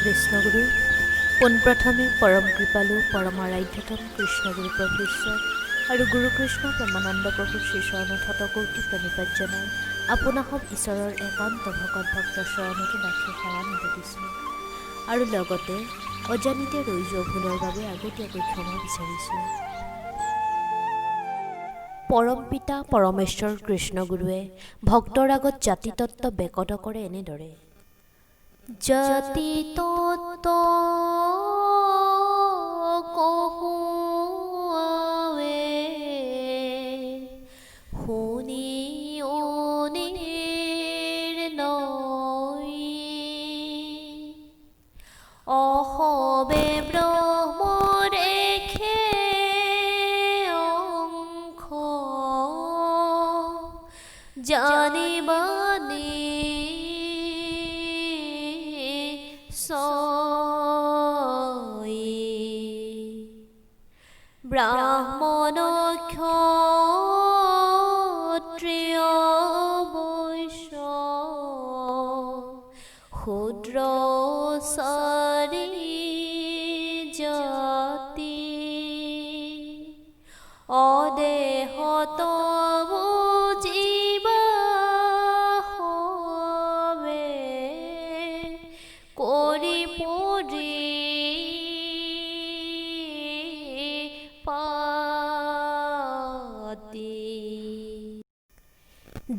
কৃষ্ণগুৰু পোনপ্ৰথমে পৰম কৃপালু পৰমাৰাধ্যতম কৃষ্ণগুৰু প্ৰভু ঈশ্বৰ আৰু গুৰুকৃষ্ণ প্ৰেমানন্দ প্ৰভুৰ শ্ৰীচৰণত শতকোটি প্ৰণিপাত জনাই আপোনাসৱ ঈশ্বৰৰ একান্ত ভকত ভক্তৰ চৰণতো দাসী সেৱা নিবেদিছোঁ আৰু লগতে অজানিতে ৰৈ যোৱা ভুলৰ বাবে আগতীয়াকৈ ক্ষমা বিচাৰিছোঁ। পৰম পিতা পৰমেশ্বৰ কৃষ্ণগুৰুৱে ভক্তৰ আগত জাতি তত্ত্ব বেকত কৰে এনেদৰে। জাতি তত্ত্ব কহুৱাৱে শুনি অনিৰ্ণয় অহবে ব্ৰহ্মৰেখে অংশ জানিবানি ব্ৰাহ্মণ ক্ষত্ৰিয় বৈশ্য শূদ্ৰ চাৰি জাতি অদেহত বুজিবা হবে কৰি পৰি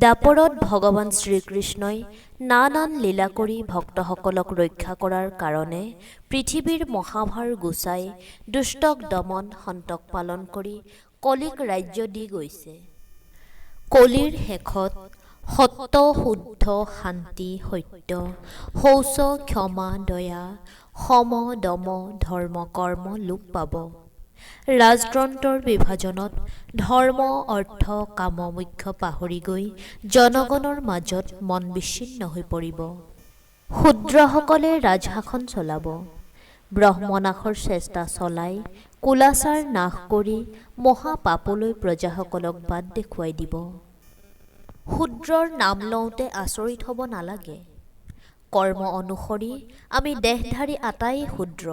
দাপৰত ভগৱান শ্ৰীকৃষ্ণই নানান লীলা কৰি ভক্তসকলক ৰক্ষা কৰাৰ কাৰণে পৃথিৱীৰ মহাভাৰ গুচাই দুষ্টক দমন সন্তক পালন কৰি কলিক ৰাজ্য দি গৈছে। কলিৰ শেষত সত্য শুদ্ধ শান্তি সত্য শৌচ ক্ষমা দয়া সম দম ধৰ্ম কৰ্ম লোপ পাব। ৰাজতন্ত্ৰৰ বিভাজনত ধৰ্ম অৰ্থ কাম মুখ্য পাহৰি গৈ জনগণৰ মাজত মন বিচ্ছিন্ন হৈ পৰিব। শূদ্ৰসকলে ৰাজশাসন চলাব। ব্ৰহ্মনাশৰ চেষ্টা চলাই কুলাচাৰ নাশ কৰি মহাপাপলৈ প্ৰজাসকলক বাট দেখুৱাই দিব। শূদ্ৰৰ নাম লওঁতে আচৰিত হ'ব নালাগে। কৰ্ম অনুসৰি আমি দেহধাৰী আটাই শূদ্ৰ।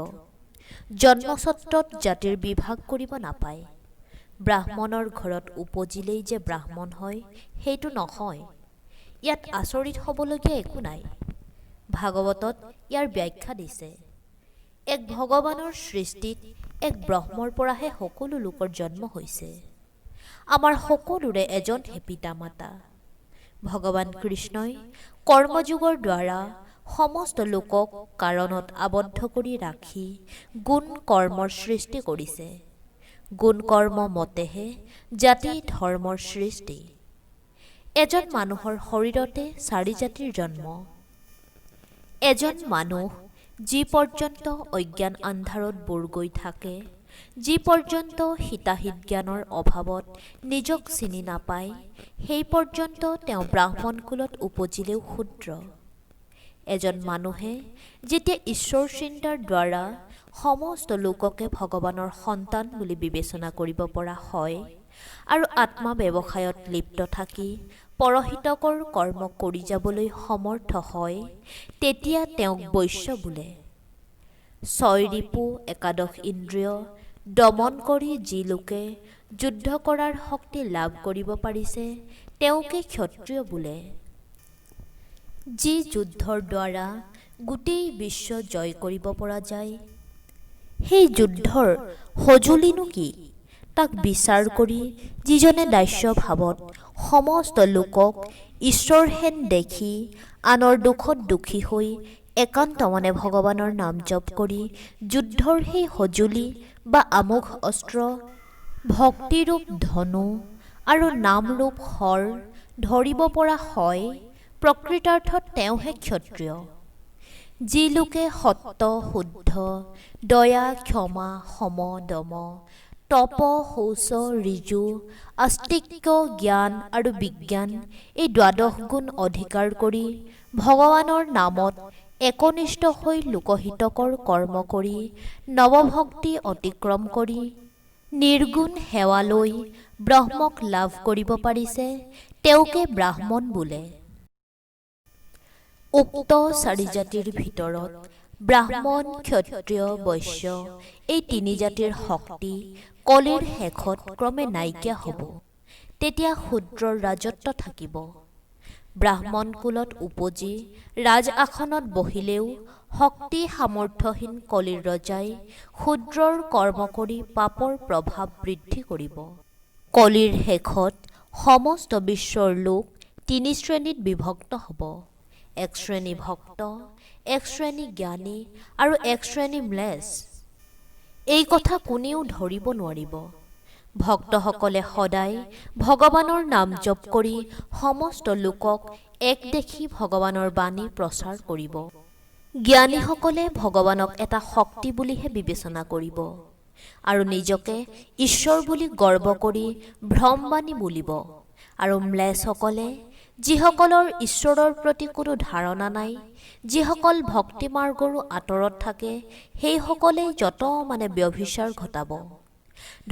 জন্মছত্ৰত জাতিৰ বিভাগ কৰিব নাপায়। ব্ৰাহ্মণৰ ঘৰত উপজিলেই যে ব্ৰাহ্মণ হয় সেইটো নহয়। ইয়াত আচৰিত হ'বলগীয়া একো নাই। ভাগৱতত ইয়াৰ ব্যাখ্যা দিছে। এক ভগৱানৰ সৃষ্টিত এক ব্ৰহ্মৰ পৰাহে সকলো লোকৰ জন্ম হৈছে। আমাৰ সকলোৰে এজনহে পিতা মাতা। ভগৱান কৃষ্ণই কৰ্মযোগৰ দ্বাৰা সমস্ত লোকক কাৰণত আবদ্ধ কৰি ৰাখি গুণ কৰ্মৰ সৃষ্টি কৰিছে। গুণ কৰ্ম মতেহে জাতি ধৰ্মৰ সৃষ্টি। এজন মানুহৰ শৰীৰতে চাৰি জাতিৰ জন্ম। এজন মানুহ যি পৰ্যন্ত অজ্ঞান আন্ধাৰত বুৰ গৈ থাকে, যি পৰ্যন্ত হিতাহিত জ্ঞানৰ অভাৱত নিজক চিনি নাপায়, সেই পৰ্যন্ত তেওঁ ব্ৰাহ্মণ কুলত উপজিলেও শূদ্ৰ। এজন মানুহে যেতিয়া ঈশ্বৰ চিন্তাৰ দ্বাৰা সমস্ত লোককে ভগৱানৰ সন্তান বুলি বিবেচনা কৰিব পৰা হয় আৰু আত্মা ব্যৱসায়ত লিপ্ত থাকি পৰহিতকৰ কৰ্ম কৰি যাবলৈ সমৰ্থ হয়, তেতিয়া তেওঁক বৈশ্য বোলে। ছয় ৰিপু একাদশ ইন্দ্ৰিয় দমন কৰি যি লোকে যুদ্ধ কৰাৰ শক্তি লাভ কৰিব পাৰিছে তেওঁকে ক্ষত্ৰিয় বোলে। যি যুদ্ধৰ দ্বাৰা গোটেই বিশ্ব জয় কৰিব পৰা যায়, সেই যুদ্ধৰ সঁজুলিনো কি তাক বিচাৰ কৰি যিজনে দাস্য ভাৱত সমস্ত লোকক ঈশ্বৰহেন দেখি আনৰ দুখত দুখী হৈ একান্ত মনে ভগৱানৰ নাম জপ কৰি যুদ্ধৰ সেই সঁজুলি বা আমোঘ অস্ত্ৰ ভক্তিৰূপ ধনু আৰু নামৰূপ শৰ ধৰিব পৰা হয়, প্ৰকৃতাৰ্থত তেওঁহে ক্ষত্ৰিয়। যি লোকে সত্য শুদ্ধ দয়া ক্ষমা সম দম তপ শৌচ ঋজু আস্তিক্য জ্ঞান আৰু বিজ্ঞান এই দ্বাদশ গুণ অধিকাৰ কৰি ভগৱানৰ নামত একনিষ্ঠ হৈ লোকহিতকৰ কৰ্ম কৰি নৱভক্তি অতিক্ৰম কৰি নিৰ্গুণ সেৱা লৈ ব্ৰহ্মক লাভ কৰিব পাৰিছে, তেওঁকে ব্ৰাহ্মণ বোলে। উক্ত চাৰি জাতিৰ ভিতৰত ব্ৰাহ্মণ ক্ষত্ৰিয় বৈশ্য এই তিনি জাতিৰ শক্তি কলিৰ শেষত ক্ৰমে নাইকিয়া হ'ব। তেতিয়া শূদ্ৰৰ ৰাজত্ব থাকিব। ব্ৰাহ্মণ কুলত উপজি ৰাজ আসনত বহিলেও শক্তি সামৰ্থ্যহীন কলিৰ ৰজাই শূদ্ৰৰ কৰ্ম কৰি পাপৰ প্ৰভাৱ বৃদ্ধি কৰিব। কলিৰ শেষত সমস্ত বিশ্বৰ লোক তিনি শ্ৰেণীত বিভক্ত হ'ব। এক শ্ৰেণী ভক্ত, এক শ্ৰেণী জ্ঞানী আৰু এক শ্ৰেণী ম্লেচ্ছ। এই কথা কোনেও ধৰিব নোৱাৰিব। ভক্তসকলে সদায় ভগৱানৰ নাম জপ কৰি সমস্ত লোকক এক দেখি ভগৱানৰ বাণী প্ৰচাৰ কৰিব। জ্ঞানীসকলে ভগৱানক এটা শক্তি বুলিহে বিবেচনা কৰিব আৰু নিজকে ঈশ্বৰ বুলি গৰ্ব কৰি ভ্ৰমবাণী বুলিব। আৰু ম্লেচ্ছসকলে, যিসকলৰ ঈশ্বৰৰ প্ৰতি কোনো ধাৰণা নাই, যিসকল ভক্তি মাৰ্গৰো আঁতৰত থাকে, সেইসকলেই যত ব্যভিচাৰ ঘটাব।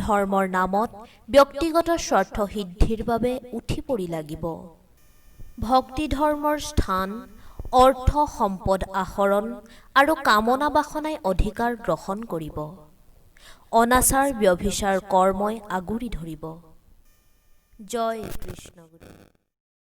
ধৰ্মৰ নামত ব্যক্তিগত স্বাৰ্থ সিদ্ধিৰ বাবে উঠি পৰি লাগিব। ভক্তি ধৰ্মৰ স্থান অৰ্থ সম্পদ আহৰণ আৰু কামনা বাসনাই অধিকাৰ গ্ৰহণ কৰিব। অনাচাৰ ব্যভিচাৰ কৰ্মই আগুৰি ধৰিব। জয় কৃষ্ণ গুৰু।